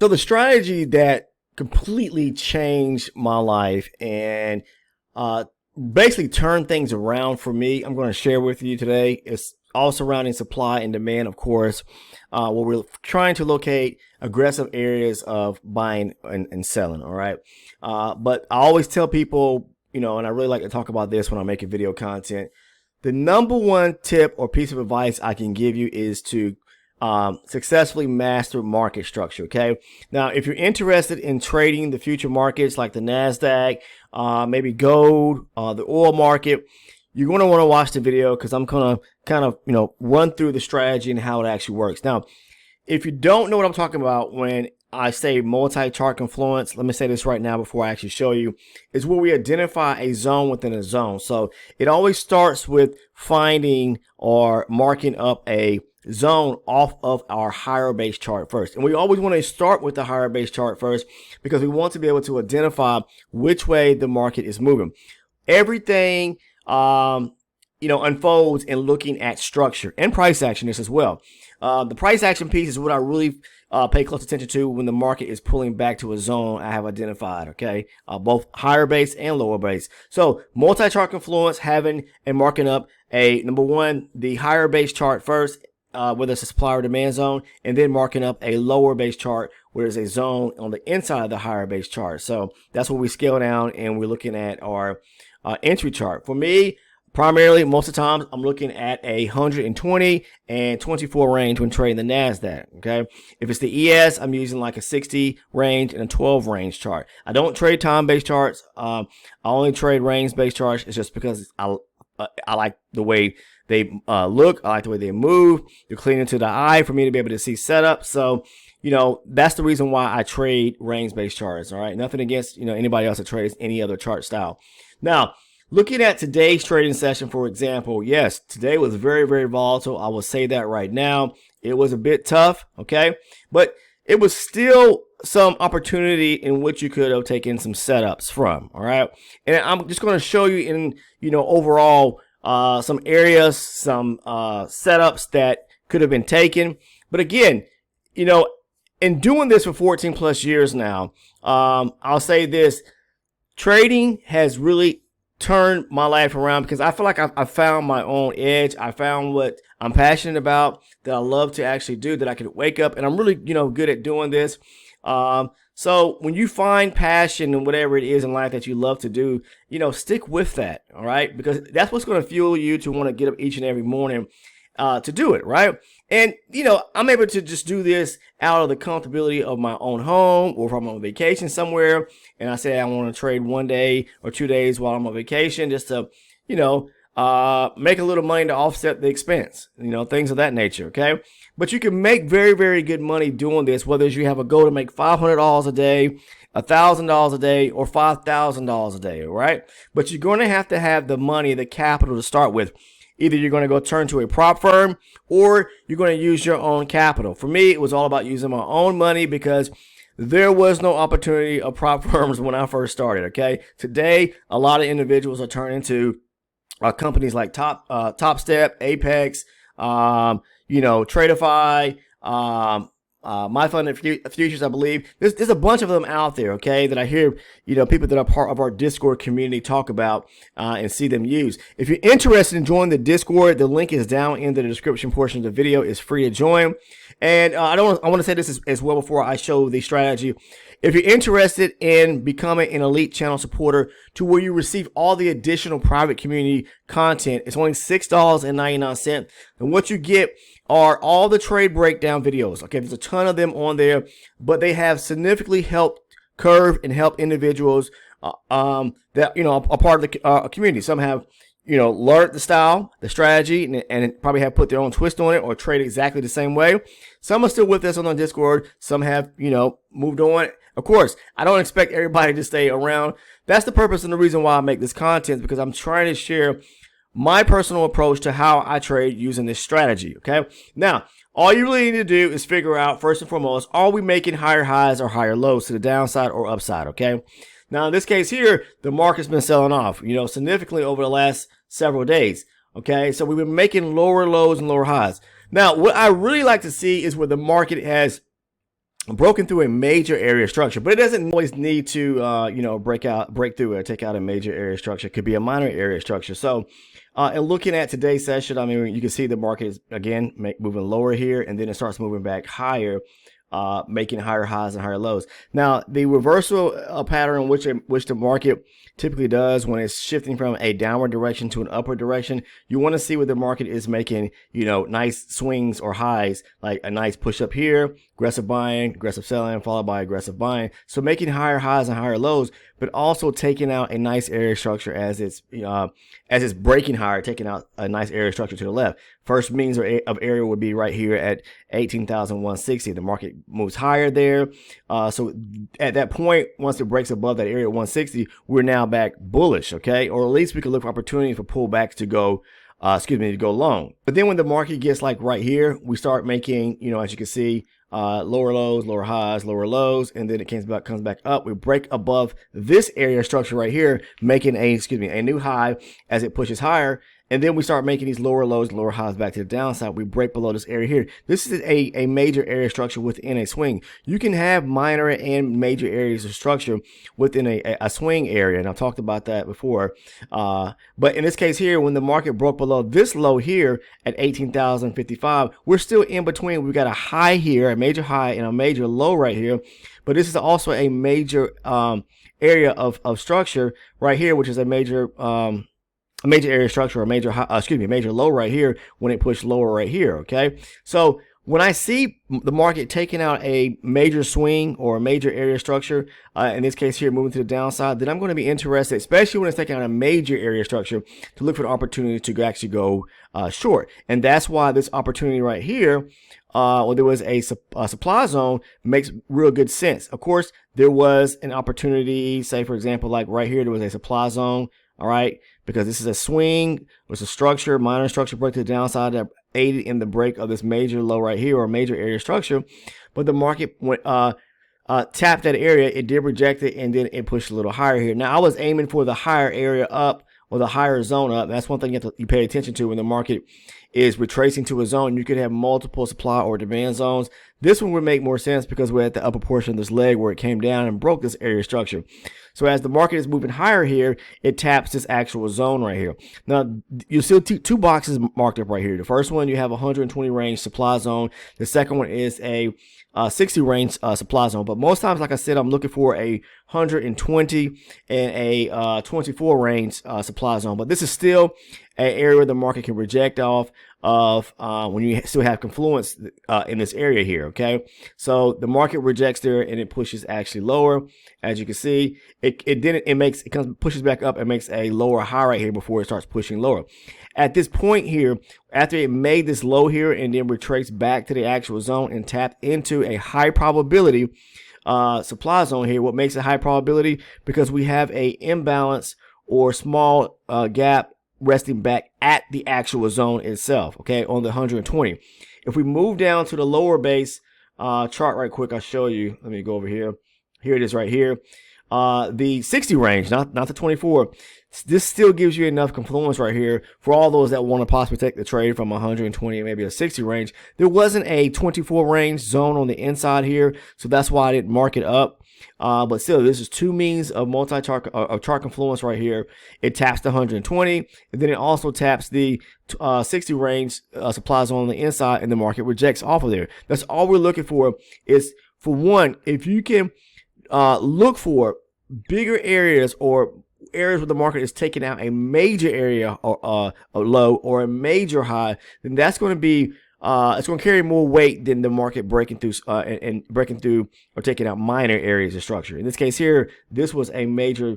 So the strategy that completely changed my life and uh, basically turned things around for me, I'm going to share with you today. It's all surrounding supply and demand, of course, where we're trying to locate aggressive areas of buying and selling. All right. But I always tell people, and I really like to talk about this when I'm making video content. The number one tip or piece of advice I can give you is to successfully master market structure. Okay. Now, if you're interested in trading the future markets like the NASDAQ, maybe gold, the oil market, you're going to want to watch the video because I'm going to kind of, run through the strategy and how it actually works. Now, if you don't know what I'm talking about when I say multi-chart confluence, let me say this right now before I actually show you, is where we identify a zone within a zone. So it always starts with finding or marking up a zone off of our higher base chart first. And we always want to start with the higher base chart first because we want to be able to identify which way the market is moving. Everything, unfolds in looking at structure and price action as well. The price action piece is what I really pay close attention to when the market is pulling back to a zone I have identified, okay? Both higher base and lower base. So multi-chart confluence, having and marking up number one, the higher base chart first, whether it's a supply or demand zone, and then marking up a lower base chart where there's a zone on the inside of the higher base chart. So that's where we scale down and we're looking at our entry chart. For me, primarily, most of the time, I'm looking at a 120 and 24 range when trading the NASDAQ, okay? If it's the ES, I'm using like a 60 range and a 12 range chart. I don't trade time-based charts. I only trade range-based charts. It's just because I like the way they look. I like the way they move. They're clean to the eye for me to be able to see setup. So, that's the reason why I trade range-based charts, all right? Nothing against, anybody else that trades any other chart style. Now, looking at today's trading session, for example, yes, today was very, very volatile. I will say that right now. It was a bit tough, okay? But it was still some opportunity in which you could have taken some setups from, all right? And I'm just going to show you in, overall some areas, some setups that could have been taken. But again, in doing this for 14 plus years now, I'll say this, trading has really turned my life around because I feel like I found my own edge. I found what I'm passionate about, that I love to actually do, that I can wake up and I'm really, good at doing this. So when you find passion in whatever it is in life that you love to do, stick with that. All right. Because that's what's going to fuel you to want to get up each and every morning, to do it. Right. And, I'm able to just do this out of the comfortability of my own home, or if I'm on vacation somewhere and I say I want to trade 1 day or 2 days while I'm on vacation just to, make a little money to offset the expense, things of that nature. Okay. But you can make very, very good money doing this, whether you have a goal to make $500 a day, $1,000 a day, or $5,000 a day. All right. But you're going to have the money, the capital to start with. Either you're going to go turn to a prop firm or you're going to use your own capital. For me, it was all about using my own money because there was no opportunity of prop firms when I first started, okay? Today, a lot of individuals are turning to companies like Top Step, Apex, Tradeify, My Fund Futures, I believe. There's a bunch of them out there, okay, that I hear, people that are part of our Discord community talk about and see them use. If you're interested in joining the Discord, the link is down in the description portion of the video. It's free to join. And I want to say this as well before I show the strategy. If you're interested in becoming an elite channel supporter to where you receive all the additional private community content, it's only $6.99. And what you get are all the trade breakdown videos. Okay, there's a ton of them on there, but they have significantly helped curve and help individuals that are part of the community. Some have learned the style, the strategy, and probably have put their own twist on it or trade exactly the same way. Some are still with us on the Discord. Some have moved on. Of course, I don't expect everybody to stay around. That's the purpose and the reason why I make this content, because I'm trying to share my personal approach to how I trade using this strategy. Okay. Now, all you really need to do is figure out, first and foremost, are we making higher highs or higher lows to the downside or upside? Okay. Now, in this case here, the market's been selling off, significantly over the last several days. Okay. So we've been making lower lows and lower highs. Now, what I really like to see is where the market has broken through a major area structure, but it doesn't always need to, break through or take out a major area structure. It could be a minor area structure. So, and looking at today's session, I mean, you can see the market is again moving lower here, and then it starts moving back higher, making higher highs and higher lows. Now, the reversal pattern, which the market typically does when it's shifting from a downward direction to an upward direction, you want to see where the market is making, nice swings or highs, like a nice push up here, aggressive buying, aggressive selling, followed by aggressive buying. So making higher highs and higher lows, but also taking out a nice area structure as it's breaking higher, taking out a nice area structure to the left. First means of area would be right here at 18,160. The market moves higher there. So at that point, once it breaks above that area at 160, we're now back bullish, okay? Or at least we could look for opportunities for pullbacks to go long. But then when the market gets like right here, we start making, as you can see, lower lows, lower highs, lower lows, and then it comes back up. We break above this area structure right here, making a new high as it pushes higher. And then we start making these lower lows, lower highs back to the downside. We break below this area here. This is a major area structure within a swing. You can have minor and major areas of structure within a swing area. And I've talked about that before. But in this case here, when the market broke below this low here at 18,055, we're still in between. We've got a high here, a major high, and a major low right here. But this is also a major area of structure right here, which is a major area structure, or major low right here when it pushed lower right here. Okay, so when I see the market taking out a major swing or a major area structure, in this case here moving to the downside, then I'm going to be interested, especially when it's taking out a major area structure, to look for an opportunity to actually go short. And that's why this opportunity right here, when there was a supply zone, makes real good sense. Of course, there was an opportunity, say for example, like right here, there was a supply zone. All right, because this is a swing, it's a structure, minor structure break to the downside that aided in the break of this major low right here, or major area structure. But the market went tapped that area, it did reject it, and then it pushed a little higher here. Now I was aiming for the higher area up, or the higher zone up. That's one thing you pay attention to when the market is retracing to a zone. You could have multiple supply or demand zones. This one would make more sense because we're at the upper portion of this leg where it came down and broke this area structure. So as the market is moving higher here, it taps this actual zone right here. Now, you'll see two boxes marked up right here. The first one, you have a 120 range supply zone. The second one is a 60 range supply zone. But most times, like I said, I'm looking for a 120 and a 24 range supply zone. But this is still an area the market can reject off of when you still have confluence in this area here. Okay, so the market rejects there and it pushes actually lower. As you can see, it pushes back up and makes a lower high right here before it starts pushing lower. At this point here, after it made this low here and then retraced back to the actual zone and tapped into a high probability supply zone here. What makes it high probability? Because we have a imbalance or small gap resting back at the actual zone itself, okay, on the 120. If we move down to the lower base chart right quick, I'll show you. Let me go over here. Here it is right here. The 60 range, not the 24. This still gives you enough confluence right here for all those that want to possibly take the trade from 120, maybe a 60 range. There wasn't a 24 range zone on the inside here, so that's why I didn't mark it up. But still, this is two means of chart confluence right here. It taps the 120, and then it also taps the 60 range supply zone on the inside, and the market rejects off of there. That's all we're looking for. Is for one, if you can look for bigger areas or areas where the market is taking out a major area or a low or a major high, then that's going to be it's going to carry more weight than the market breaking through and breaking through or taking out minor areas of structure. In this case here, this was a major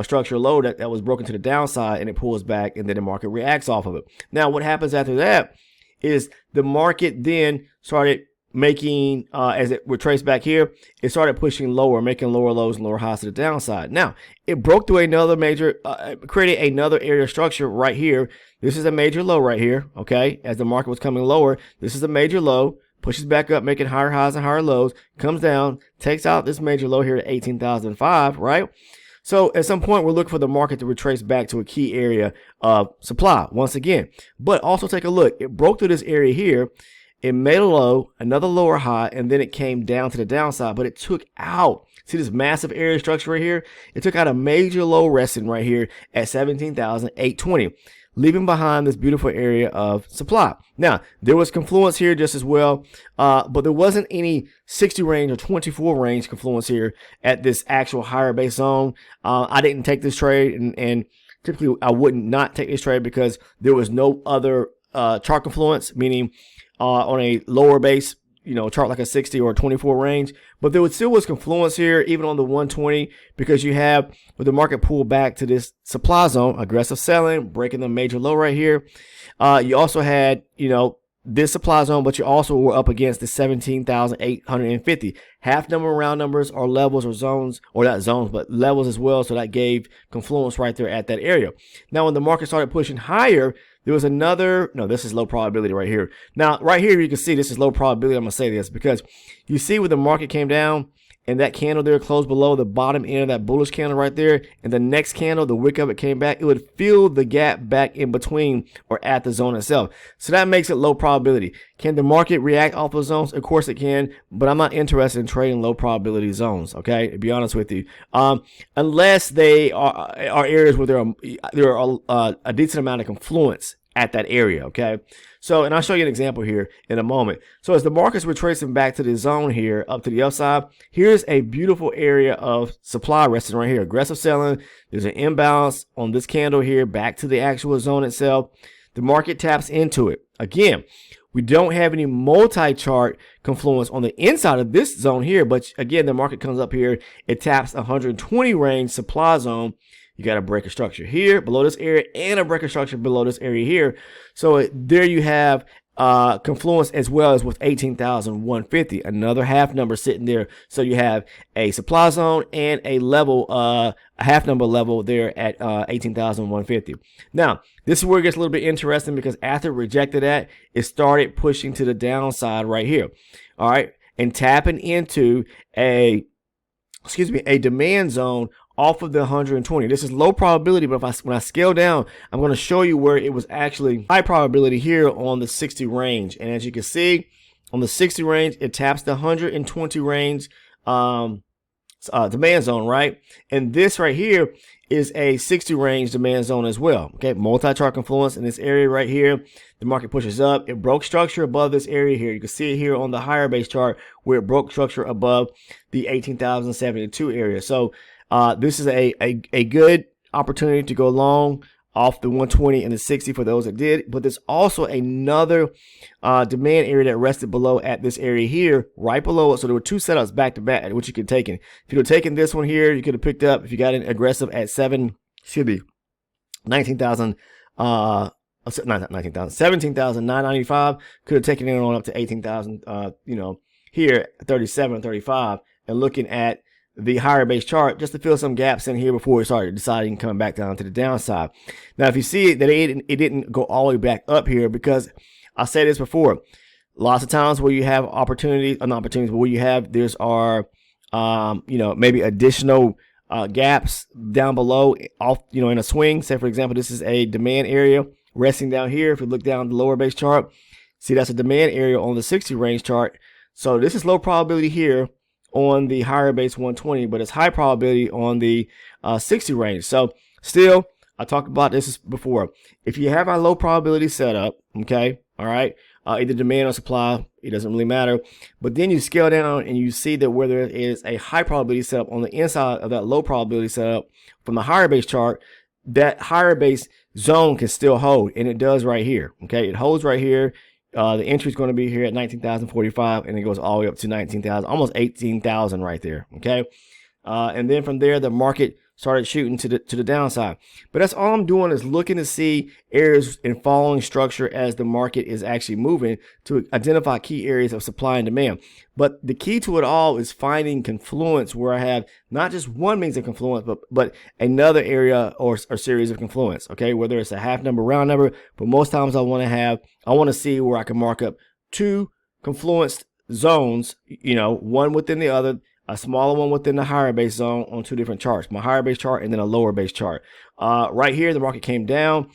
structure low that was broken to the downside, and it pulls back, and then the market reacts off of it. Now what happens after that is the market then started making, as it retraced back here, it started pushing lower, making lower lows and lower highs to the downside. Now, it broke through another major, created another area of structure right here. This is a major low right here, okay? As the market was coming lower, this is a major low, pushes back up, making higher highs and higher lows, comes down, takes out this major low here at 18,005, right? So at some point, we're looking for the market to retrace back to a key area of supply once again. But also take a look. It broke through this area here, It made a low, another lower high, and then it came down to the downside, but it took out, see this massive area structure right here? It took out a major low resting right here at 17,820, leaving behind this beautiful area of supply. Now, there was confluence here just as well, but there wasn't any 60 range or 24 range confluence here at this actual higher base zone. I didn't take this trade, and typically I wouldn't not take this trade because there was no other chart confluence, meaning on a lower base, chart like a 60 or a 24 range, but there still was confluence here, even on the 120, because you have, with the market pulled back to this supply zone, aggressive selling, breaking the major low right here. You also had, this supply zone, but you also were up against the 17,850. Half number, round numbers, or levels or zones, or not zones, but levels as well. So that gave confluence right there at that area. Now, when the market started pushing higher, there was another, no, this is low probability right here. Now, right here, you can see this is low probability. I'm going to say this because you see where the market came down and that candle there closed below the bottom end of that bullish candle right there. And the next candle, the wick of it came back. It would fill the gap back in between or at the zone itself. So that makes it low probability. Can the market react off those zones? Of course it can, but I'm not interested in trading low probability zones. Okay, to be honest with you, unless they are areas where there are a decent amount of confluence at that area. Okay, so, and I'll show you an example here in a moment. So as the market's retracing back to the zone here, up to the upside, here's a beautiful area of supply resting right here. Aggressive selling. There's an imbalance on this candle here back to the actual zone itself. The market taps into it. Again, we don't have any multi-chart confluence on the inside of this zone here, but again, the market comes up here. It taps 120 range supply zone. You got a breaker structure here below this area and a breaker structure below this area here. So there you have confluence as well as with 18,150, another half number sitting there. So you have a supply zone and a level, a half number level there at 18,150. Now, this is where it gets a little bit interesting because after it rejected that, it started pushing to the downside right here. All right, and tapping into a demand zone off of the 120. This is low probability, but when I scale down, I'm going to show you where it was actually high probability here on the 60 range. And as you can see, on the 60 range, it taps the 120 range demand zone, right? And this right here is a 60 range demand zone as well. Okay, multi-chart confluence in this area right here. The market pushes up. It broke structure above this area here. You can see it here on the higher base chart where it broke structure above the 18,072 area. So this is a good opportunity to go long off the 120 and the 60 for those that did, but there's also another demand area that rested below at this area here, right below it. So there were two setups back to back, which you could have taken. If you'd have taken this one here, you could have picked up, if you got an aggressive at 17,995, could have taken it on up to 18,000, here 37, 35, and looking at the higher base chart just to fill some gaps in here before it started deciding coming back down to the downside. Now, if you see that it didn't go all the way back up here, because I said this before, lots of times where you have opportunities, not opportunities, but where you have, maybe additional gaps down below off, in a swing. Say, for example, this is a demand area resting down here. If you look down the lower base chart, see that's a demand area on the 60 range chart. So this is low probability here on the higher base 120, but it's high probability on the 60 range. So still, I talked about this before. If you have a low probability setup, okay, all right, either demand or supply, it doesn't really matter. But then you scale down and you see that where there is a high probability setup on the inside of that low probability setup from the higher base chart, that higher base zone can still hold, and it does right here. Okay, it holds right here. The entry is going to be here at 19,045, and it goes all the way up to 19,000, almost 18,000 right there. Okay, and then from there, the market started shooting to the downside. But that's all I'm doing is looking to see areas and following structure as the market is actually moving to identify key areas of supply and demand. But the key to it all is finding confluence where I have not just one means of confluence, but another area or series of confluence. Okay, whether it's a half number, round number, but most times I want to see where I can mark up two confluenced zones, one within the other, a smaller one within the higher base zone on two different charts, my higher base chart and then a lower base chart. Right here, the market came down.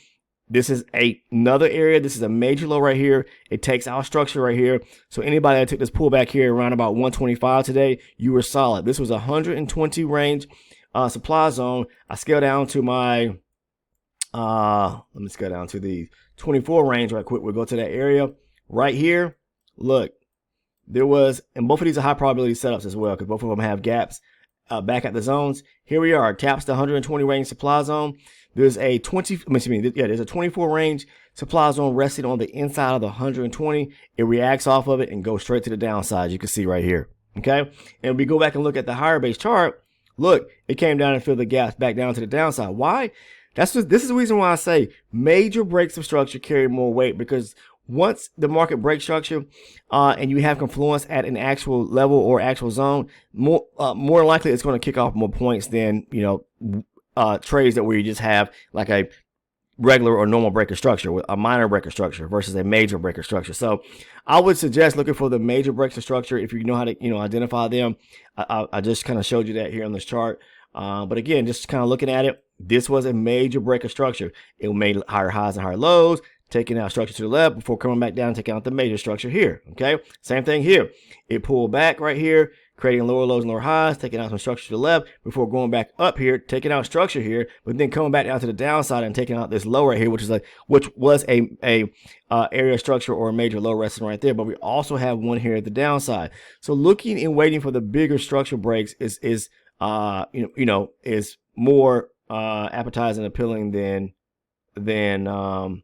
This is another area. This is a major low right here. It takes our structure right here. So anybody that took this pullback here around about 125 today, you were solid. This was a 120 range supply zone. I scale down to my, let me scale down to the 24 range right quick. We'll go to that area right here. Look, there was, and both of these are high probability setups as well because both of them have gaps back at the zones. Here we are, taps the 120 range supply zone. There's a 24 range supply zone resting on the inside of the 120. It reacts off of it and goes straight to the downside. You can see right here. Okay. And we go back and look at the higher base chart. Look, it came down and filled the gaps back down to the downside. Why? This is the reason why I say major breaks of structure carry more weight, because once the market breaks structure and you have confluence at an actual level or actual zone, more likely it's going to kick off more points than, trades that where you just have like a regular or normal breaker structure with a minor breaker structure versus a major breaker structure. So I would suggest looking for the major breaks of structure if you know how to, identify them. I just kind of showed you that here on this chart. But again, just kind of looking at it, this was a major breaker structure. It made higher highs and higher lows, taking out structure to the left before coming back down and taking out the major structure here. Okay. Same thing here. It pulled back right here, creating lower lows and lower highs, taking out some structure to the left before going back up here, taking out structure here, but then coming back down to the downside and taking out this low right here, which was a area structure or a major low resting right there. But we also have one here at the downside. So looking and waiting for the bigger structure breaks is more appetizing and appealing than I'm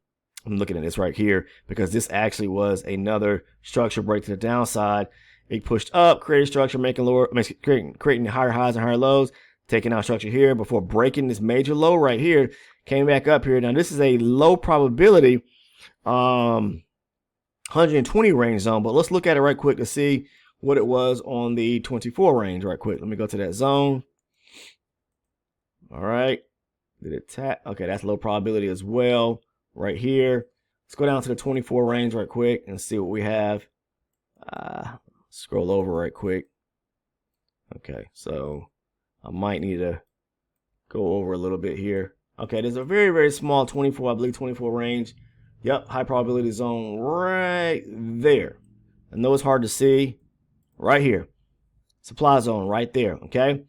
looking at this right here, because this actually was another structure break to the downside. It pushed up, created structure, creating higher highs and higher lows, taking out structure here before breaking this major low right here, came back up here. Now this is a low probability 120 range zone, but let's look at it right quick to see what it was on the 24 range right quick. Let me go to that zone. All right. Did it tap? Okay, that's low probability as well right here. Let's go down to the 24 range right quick and see what we have. Scroll over right quick. Okay, so I might need to go over a little bit here. Okay, there's a very, very small 24, I believe 24 range. Yep, high probability zone right there. I know it's hard to see. Right here. Supply zone right there, okay?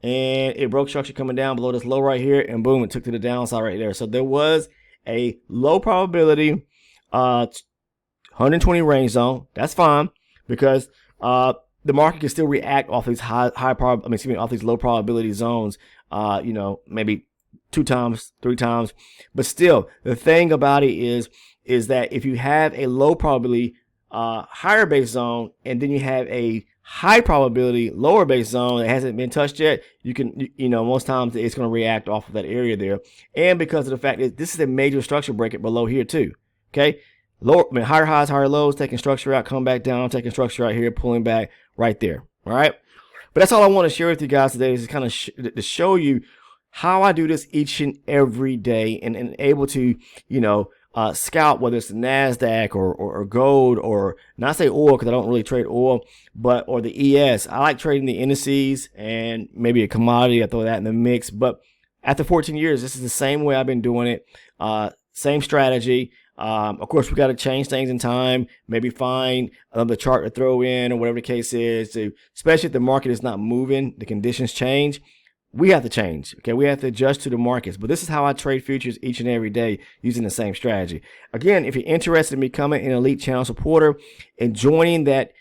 And it broke structure coming down below this low right here, and boom, it took to the downside right there. So there was a low probability 120 range zone. That's fine, because the market can still react off these off these low probability zones, maybe 2 times, 3 times. But still, the thing about it is that if you have a low probability higher base zone and then you have a high probability lower base zone that hasn't been touched yet, you can, most times it's going to react off of that area there. And because of the fact that this is a major structure break below here too. Okay. Higher highs, higher lows, taking structure out, come back down, taking structure out here, pulling back right there. All right. But that's all I want to share with you guys today, is kind of to show you how I do this each and every day, and able to, scout whether it's the NASDAQ or gold, or not say oil, because I don't really trade oil, or the ES. I like trading the indices and maybe a commodity. I throw that in the mix. But after 14 years, this is the same way I've been doing it. Same strategy. Of course, we got to change things in time, maybe find another chart to throw in or whatever the case is. Especially if the market is not moving, the conditions change. We have to change. Okay. We have to adjust to the markets. But this is how I trade futures each and every day using the same strategy. Again, if you're interested in becoming an elite channel supporter and joining that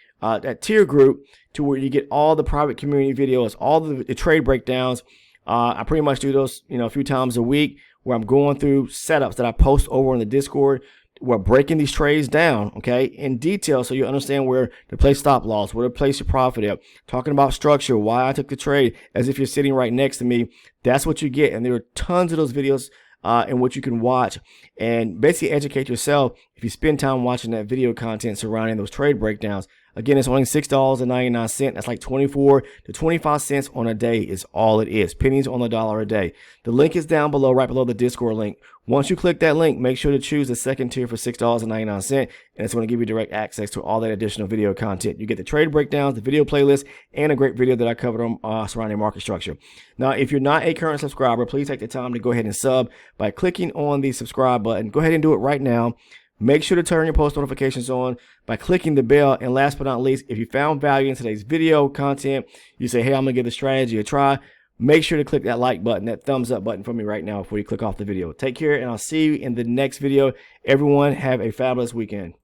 tier group to where you get all the private community videos, all the trade breakdowns, I pretty much do those, a few times a week, where I'm going through setups that I post over in the Discord. We're breaking these trades down, okay, in detail, so you understand where to place stop loss, where to place your profit at, talking about structure, why I took the trade, as if you're sitting right next to me. That's what you get. And there are tons of those videos in which you can watch and basically educate yourself if you spend time watching that video content surrounding those trade breakdowns. Again, it's only $6.99. That's like 24 to 25 cents on a day is all it is. Pennies on the dollar a day. The link is down below, right below the Discord link. Once you click that link, make sure to choose the second tier for $6.99, and it's going to give you direct access to all that additional video content. You get the trade breakdowns, the video playlist, and a great video that I covered on surrounding market structure. Now, if you're not a current subscriber, please take the time to go ahead and sub by clicking on the subscribe button. Go ahead and do it right now. Make sure to turn your post notifications on by clicking the bell. And last but not least, if you found value in today's video content, you say, hey, I'm going to give the strategy a try. Make sure to click that like button, that thumbs up button for me right now before you click off the video. Take care, and I'll see you in the next video. Everyone, have a fabulous weekend.